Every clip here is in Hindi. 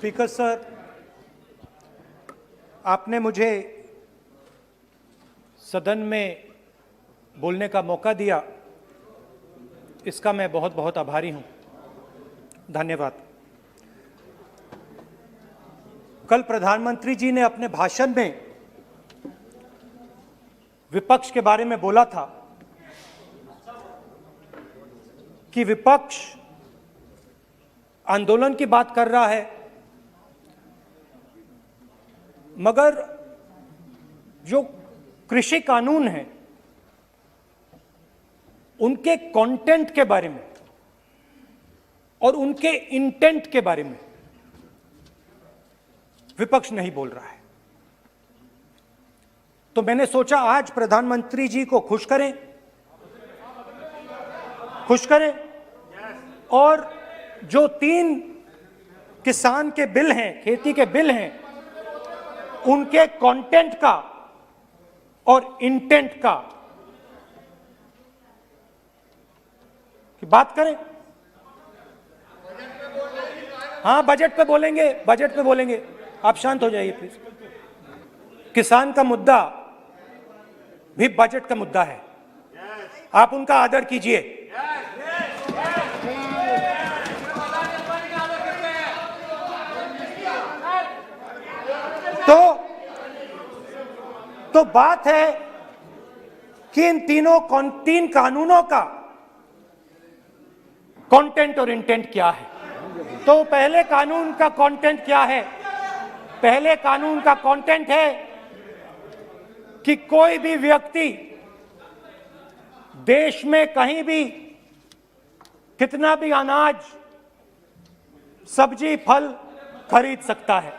स्पीकर सर, आपने मुझे सदन में बोलने का मौका दिया, इसका मैं बहुत बहुत आभारी हूं। धन्यवाद। कल प्रधानमंत्री जी ने अपने भाषण में विपक्ष के बारे में बोला था कि विपक्ष आंदोलन की बात कर रहा है, मगर जो कृषि कानून है उनके कंटेंट के बारे में और उनके इंटेंट के बारे में विपक्ष नहीं बोल रहा है। तो मैंने सोचा आज प्रधानमंत्री जी को खुश करें और जो 3 किसान के बिल हैं, खेती के बिल हैं, उनके कंटेंट का और इंटेंट का की बात करें। हाँ, बजट पे बोलेंगे। आप शांत हो जाइए प्लीज। किसान का मुद्दा भी बजट का मुद्दा है, आप उनका आदर कीजिए। तो बात है कि इन 3 कानूनों का कंटेंट और इंटेंट क्या है। तो पहले कानून का कंटेंट क्या है? पहले कानून का कंटेंट है कि कोई भी व्यक्ति देश में कहीं भी कितना भी अनाज, सब्जी, फल खरीद सकता है,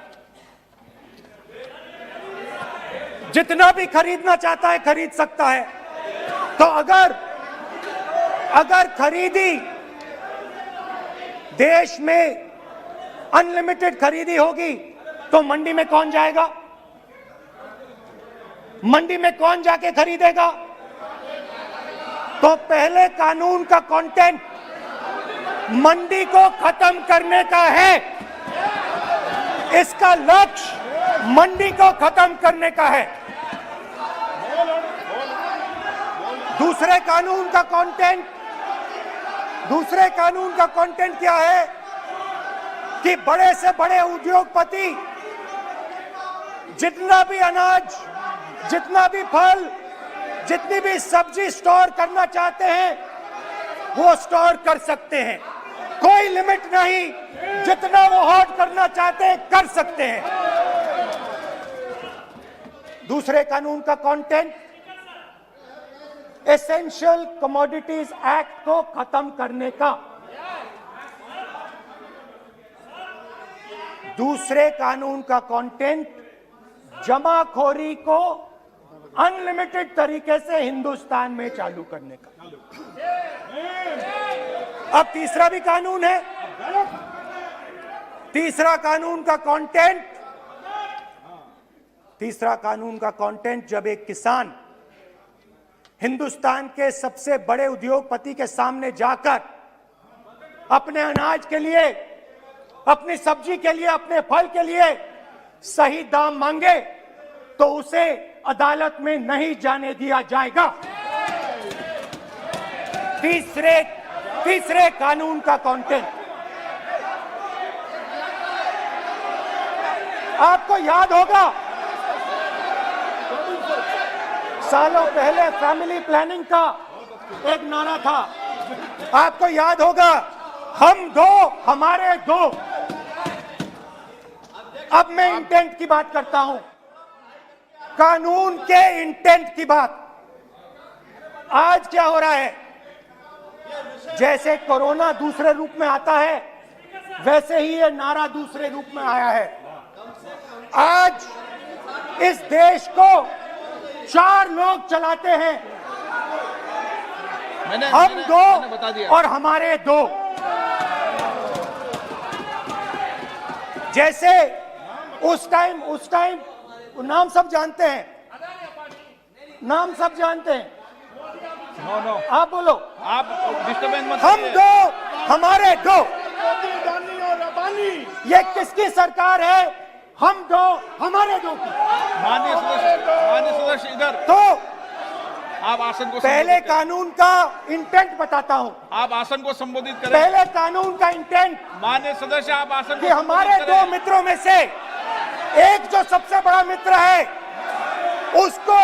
जितना भी खरीदना चाहता है खरीद सकता है। तो अगर खरीदी देश में अनलिमिटेड खरीदी होगी तो मंडी में कौन जाएगा? मंडी में कौन जाके खरीदेगा? तो पहले कानून का कंटेंट मंडी को खत्म करने का है। इसका लक्ष्य मंडी को खत्म करने का है। दूसरे कानून का कंटेंट क्या है कि बड़े से बड़े उद्योगपति जितना भी अनाज, जितना भी फल, जितनी भी सब्जी स्टोर करना चाहते हैं वो स्टोर कर सकते हैं, कोई लिमिट नहीं। जितना वो होल्ड करना चाहते हैं कर सकते हैं। दूसरे कानून का कंटेंट एसेंशियल कमोडिटीज एक्ट को खत्म करने का। दूसरे कानून का कंटेंट जमाखोरी को अनलिमिटेड तरीके से हिंदुस्तान में चालू करने का। अब तीसरा भी कानून है। तीसरा कानून का कंटेंट जब एक किसान हिंदुस्तान के सबसे बड़े उद्योगपति के सामने जाकर अपने अनाज के लिए, अपनी सब्जी के लिए, अपने फल के लिए सही दाम मांगे तो उसे अदालत में नहीं जाने दिया जाएगा। तीसरे कानून का कंटेंट, आपको याद होगा सालों पहले फैमिली प्लानिंग का एक नारा था, आपको याद होगा, हम 2 हमारे 2। अब मैं इंटेंट की बात करता हूं, कानून के इंटेंट की बात। आज क्या हो रहा है, जैसे कोरोना दूसरे रूप में आता है वैसे ही ये नारा दूसरे रूप में आया है। आज इस देश को 4 लोग चलाते हैं, हम 2 और हमारे 2। जैसे उस टाइम नाम सब जानते हैं, आप बोलो, आप डिस्टर्बेंस मत। हम 2 हमारे 2। ये किसकी सरकार है? हम दो, हमारे दो की। माननीय सदस्य इधर तो आप आसन को पहले कानून का इंटेंट बताता हूं। आप आसन को संबोधित करें। पहले कानून का इंटेंट माननीय सदस्य आप आसन कि हमारे दो मित्रों में से एक जो सबसे बड़ा मित्र है उसको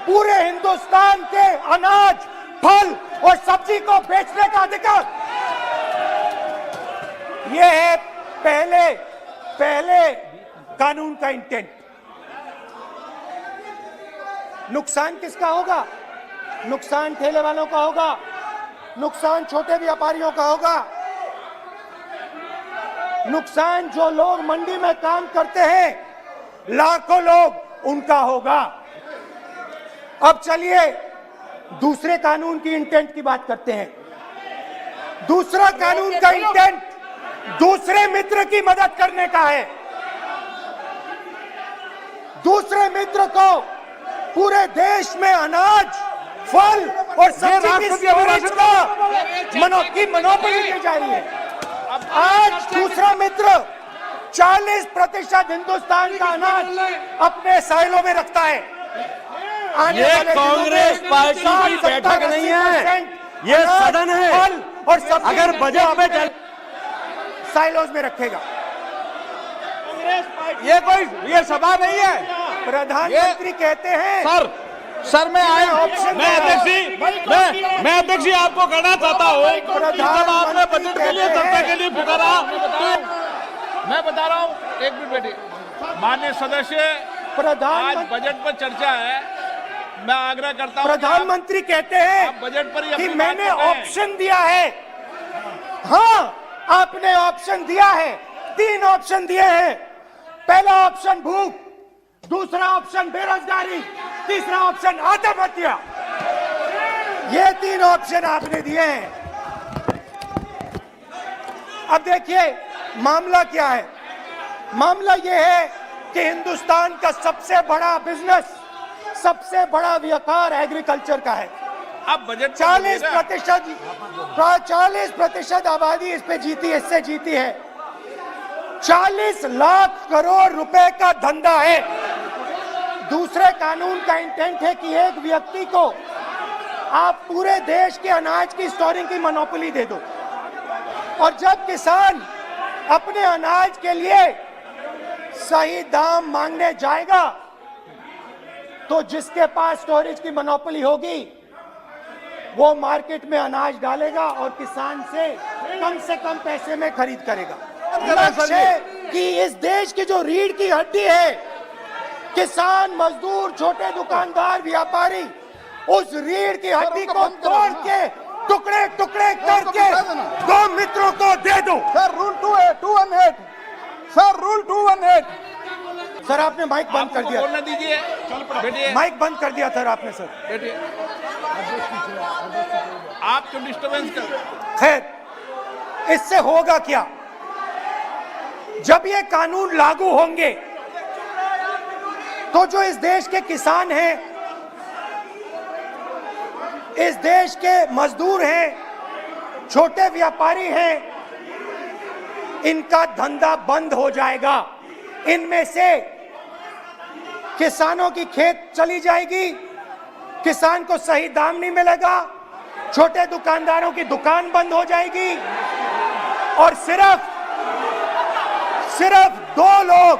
पूरे हिंदुस्तान के अनाज, फल और सब्जी को बेचने का अधिकार, यह है पहले कानून का इंटेंट। नुकसान किसका होगा? नुकसान ठेले वालों का होगा, नुकसान छोटे व्यापारियों का होगा, नुकसान जो लोग मंडी में काम करते हैं, लाखों लोग, उनका होगा। अब चलिए दूसरे कानून की इंटेंट की बात करते हैं। दूसरा कानून का इंटेंट दूसरे मित्र की मदद करने का है। दूसरे मित्र को पूरे देश में अनाज, फल और सब्जी की स्टोरेज की मोनोपोली दी जा रही है। आज दूसरा मित्र 40% हिंदुस्तान का अनाज अपने साइलों में रखता है। ये कांग्रेस पार्टी की बैठक नहीं है, ये सदन है। फल और सब्जी अगर बजट में साइलोज में रखेगा। ये सभा नहीं है। प्रधानमंत्री कहते हैं सर मैं अध्यक्ष जी आपको कहना चाहता हूँ, जब आपने बजट के लिए चर्चा के लिए पुकारा तो मैं बता रहा हूँ, एक मिनट बैठिए। माननीय सदस्य, आज बजट पर चर्चा है, मैं आग्रह करता हूँ। प्रधानमंत्री कहते हैं बजट पर कि मैंने ऑप्शन दिया है। हाँ, आपने ऑप्शन दिया है। 3 ऑप्शन दिए हैं। पहला ऑप्शन भूख, दूसरा ऑप्शन बेरोजगारी, तीसरा ऑप्शन आत्महत्या। ये 3 ऑप्शन आपने दिए हैं। अब देखिए मामला क्या है। मामला यह है कि हिंदुस्तान का सबसे बड़ा बिजनेस, सबसे बड़ा व्यापार एग्रीकल्चर का है। अब बजट 40% आबादी इस पे जीती है, इससे जीती है। 40 लाख करोड़ रुपए का धंधा है। दूसरे कानून का इंटेंट है कि एक व्यक्ति को आप पूरे देश के अनाज की स्टोरिंग की मोनोपोली दे दो, और जब किसान अपने अनाज के लिए सही दाम मांगने जाएगा तो जिसके पास स्टोरेज की मोनोपोली होगी वो मार्केट में अनाज डालेगा और किसान से कम पैसे में खरीद करेगा। लक्ष्य है कि इस देश की जो रीढ़ की हड्डी है, किसान, मजदूर, छोटे दुकानदार, व्यापारी, उस रीढ़ की हड्डी को तोड़ के टुकड़े टुकड़े करके 2 मित्रों को दे दो। Sir rule 218 sir rule 218। Sir आपने माइक बंद कर दिया। बोलने दीजिए, बैठिए। माइक बंद कर दिया सर आपने। सर बैठिए, आप क्यों डिस्टर्बेंस कर? खैर, इससे होगा क्या? जब ये कानून लागू होंगे तो जो इस देश के किसान हैं, इस देश के मजदूर हैं, छोटे व्यापारी हैं, इनका धंधा बंद हो जाएगा। इनमें से किसानों की खेत चली जाएगी, किसान को सही दाम नहीं मिलेगा, छोटे दुकानदारों की दुकान बंद हो जाएगी, और सिर्फ 2 लोग,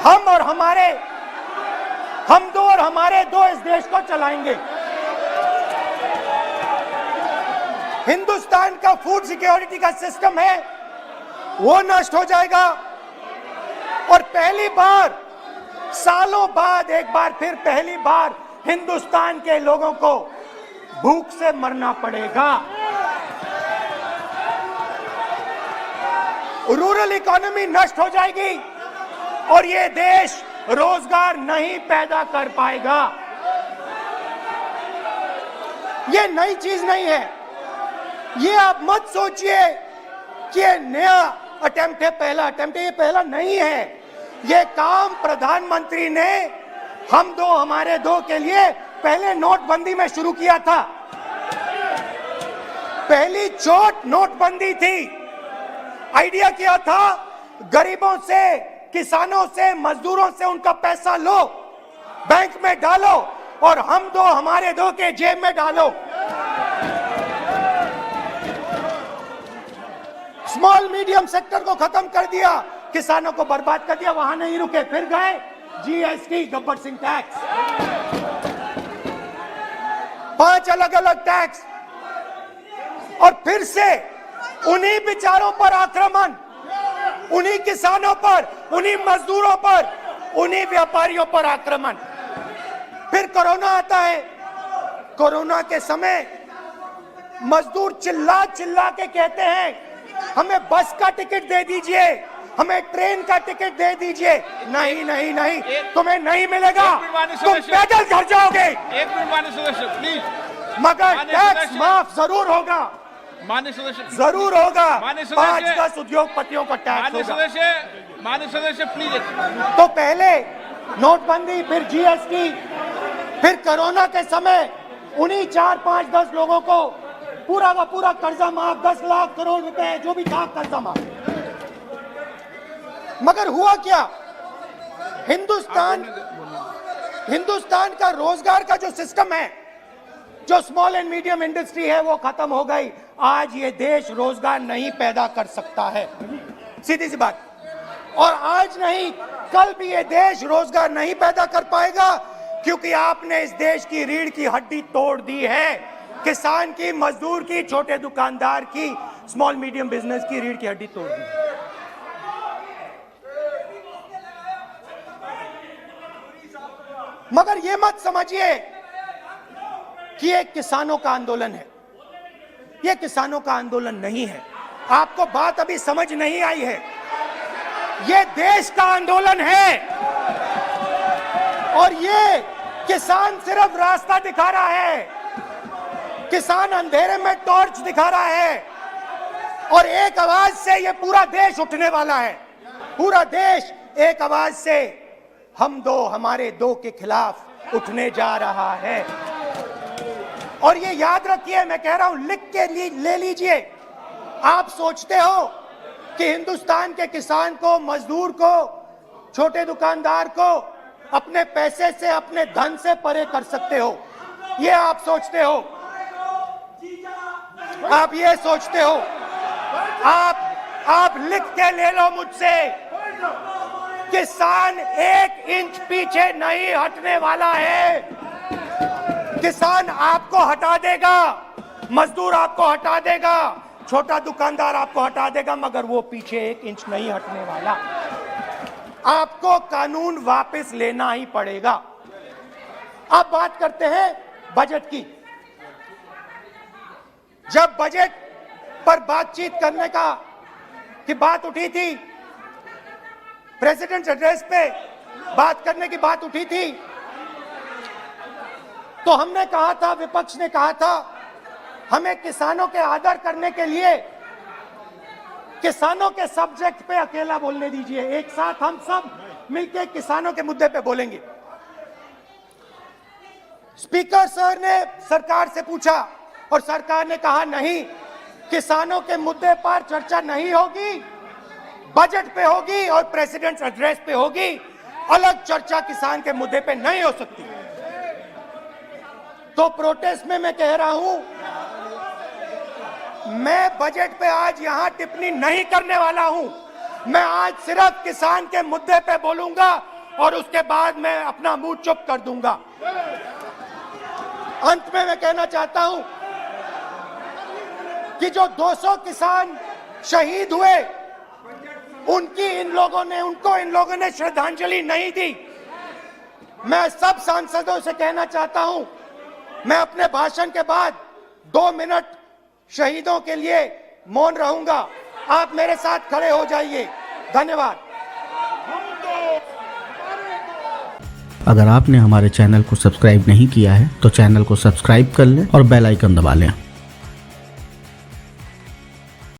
हम दो और हमारे 2 इस देश को चलाएंगे। हिंदुस्तान का फूड सिक्योरिटी का सिस्टम है वो नष्ट हो जाएगा, और पहली बार सालों बाद एक बार फिर पहली बार हिंदुस्तान के लोगों को भूख से मरना पड़ेगा। रूरल इकोनॉमी नष्ट हो जाएगी और ये देश रोजगार नहीं पैदा कर पाएगा। ये नई चीज नहीं है। ये आप मत सोचिए कि ये नया अटेम्प्ट है, पहला अटेम्प्ट है। ये पहला नहीं है। ये काम प्रधानमंत्री ने हम 2 हमारे 2 के लिए पहले नोटबंदी में शुरू किया था। पहली चोट नोटबंदी थी। आइडिया किया था गरीबों से, किसानों से, मजदूरों से उनका पैसा लो, बैंक में डालो और हम दो हमारे दो के जेब में डालो। स्मॉल मीडियम सेक्टर को खत्म कर दिया, किसानों को बर्बाद कर दिया। वहां नहीं रुके, फिर गए जीएसटी, गब्बर सिंह टैक्स, 5 अलग अलग टैक्स, और फिर से उन्हीं बेचारों पर आक्रमण, उन्हीं किसानों पर, उन्हीं मजदूरों पर, उन्हीं व्यापारियों पर आक्रमण। फिर कोरोना आता है। कोरोना के समय मजदूर चिल्ला चिल्ला के कहते हैं हमें बस का टिकट दे दीजिए, हमें ट्रेन का टिकट दे दीजिए। नहीं नहीं नहीं, तुम्हें नहीं मिलेगा, तुम पैदल घर जाओगे। एक मिनट माननीय सदस्य प्लीज। मगर टैक्स माफ जरूर होगा, माननीय सदस्य जरूर होगा। माननीय सदस्य 5-10 उद्योगपतियों का टैक्स होगा। माननीय सदस्य प्लीज। तो पहले नोटबंदी, फिर जीएसटी, फिर कोरोना के समय उन्हीं 4-5-10 लोगों को पूरा का पूरा कर्जा माफ, 10 लाख करोड़ रुपए जो भी था कर्जा माफ। मगर हुआ क्या? हिंदुस्तान का रोजगार का जो सिस्टम है, जो स्मॉल एंड मीडियम इंडस्ट्री है, वो खत्म हो गई। आज ये देश रोजगार नहीं पैदा कर सकता है, सीधी सी बात। और आज नहीं, कल भी ये देश रोजगार नहीं पैदा कर पाएगा, क्योंकि आपने इस देश की रीढ़ की हड्डी तोड़ दी है। किसान की, मजदूर की, छोटे दुकानदार की, स्मॉल मीडियम बिजनेस की रीढ़ की हड्डी तोड़ दी। मगर ये मत समझिए कि ये किसानों का आंदोलन है। ये किसानों का आंदोलन नहीं है। आपको बात अभी समझ नहीं आई है। ये देश का आंदोलन है और ये किसान सिर्फ रास्ता दिखा रहा है। किसान अंधेरे में टॉर्च दिखा रहा है और एक आवाज से ये पूरा देश उठने वाला है। पूरा देश एक आवाज से हम दो हमारे दो के खिलाफ उठने जा रहा है। और ये याद रखिए, मैं कह रहा हूं, लिख के ले लीजिए। आप सोचते हो कि हिंदुस्तान के किसान को, मजदूर को, छोटे दुकानदार को अपने पैसे से, अपने धन से परे कर सकते हो, ये आप सोचते हो। आप ये सोचते हो। आप लिख के ले लो मुझसे, किसान 1 इंच पीछे नहीं हटने वाला है। किसान आपको हटा देगा, मजदूर आपको हटा देगा, छोटा दुकानदार आपको हटा देगा, मगर वो पीछे 1 इंच नहीं हटने वाला। आपको कानून वापस लेना ही पड़ेगा। अब बात करते हैं बजट की। जब बजट पर बातचीत करने की बात उठी थी, प्रेसिडेंट एड्रेस पे बात करने की बात उठी थी, तो हमने कहा था, विपक्ष ने कहा था, हमें किसानों के आदर करने के लिए किसानों के सब्जेक्ट पे अकेला बोलने दीजिए। एक साथ हम सब मिलकर किसानों के मुद्दे पे बोलेंगे। स्पीकर सर ने सरकार से पूछा और सरकार ने कहा नहीं, किसानों के मुद्दे पर चर्चा नहीं होगी, बजट पे होगी और प्रेसिडेंट एड्रेस पे होगी। अलग चर्चा किसान के मुद्दे पे नहीं हो सकती। तो प्रोटेस्ट में मैं कह रहा हूं, मैं बजट पे आज यहां टिप्पणी नहीं करने वाला हूं। मैं आज सिर्फ किसान के मुद्दे पे बोलूंगा और उसके बाद मैं अपना मुंह चुप कर दूंगा। अंत में मैं कहना चाहता हूं कि जो 200 किसान शहीद हुए, उनको इन लोगों ने श्रद्धांजलि नहीं दी। मैं सब सांसदों से कहना चाहता हूं, मैं अपने भाषण के बाद 2 मिनट शहीदों के लिए मौन रहूंगा। आप मेरे साथ खड़े हो जाइए। धन्यवाद। अगर आपने हमारे चैनल को सब्सक्राइब नहीं किया है तो चैनल को सब्सक्राइब कर लें और बेल आइकन दबा लें।